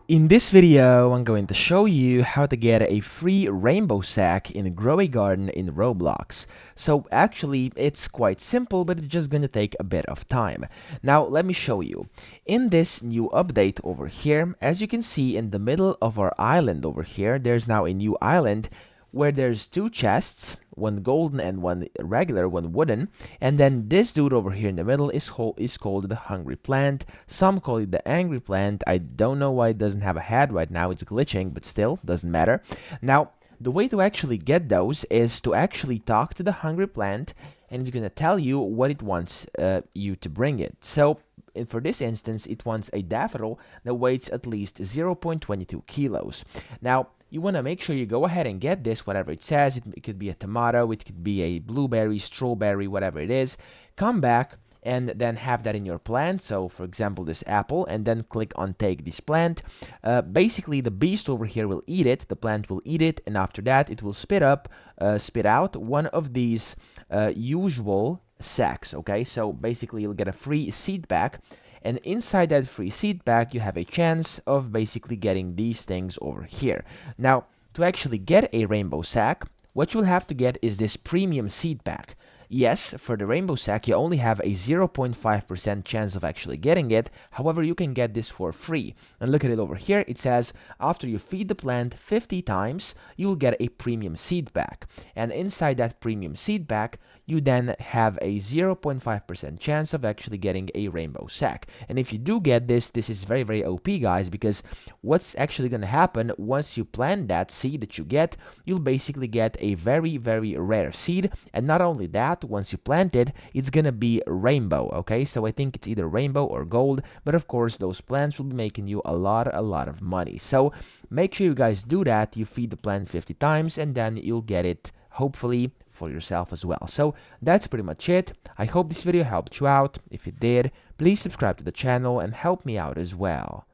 In this video, I'm going to show you how to get a free rainbow sack in Grow a Garden in Roblox. So actually, it's quite simple, but it's just going to take a bit of time. Now, let me show you. In this new update over here, as you can see in the middle of our island over here, there's now a new island where there's two chests, one golden and one regular, one wooden, and then this dude over here in the middle is called the hungry plant. Some call it the angry plant. I don't know why it doesn't have a head right now. It's glitching, but still, doesn't matter. Now, the way to actually get those is to actually talk to the hungry plant, and it's gonna tell you what it wants you to bring it. So, for this instance, it wants a daffodil that weighs at least 0.22 kilos. Now, you want to make sure you go ahead and get this, whatever it says. It could be a tomato, it could be a blueberry, strawberry, whatever it is. Come back and then have that in your plant. So, for example, this apple, and then click on take this plant. Basically, the beast over here will eat it. The plant will eat it, and after that, it will spit out one of these usual sacks. Okay, so basically, you'll get a free seed back. And inside that free seed bag, you have a chance of basically getting these things over here. Now, to actually get a rainbow sack, what you'll have to get is this premium seed pack. Yes, for the rainbow sack, you only have a 0.5% chance of actually getting it. However, you can get this for free. And look at it over here. It says, after you feed the plant 50 times, you'll get a premium seed pack. And inside that premium seed pack, you then have a 0.5% chance of actually getting a rainbow sack. And if you do get this, this is very, very OP, guys, because what's actually going to happen once you plant that seed that you get, you'll basically get a very, very rare seed. And not only that, once you plant it, it's gonna be rainbow. Okay, so I think it's either rainbow or gold, but of course those plants will be making you a lot of money. So make sure you guys do that. You feed the plant 50 times and then you'll get it, hopefully, for yourself as well. So that's pretty much it. I hope this video helped you out. If it did, please subscribe to the channel and help me out as well.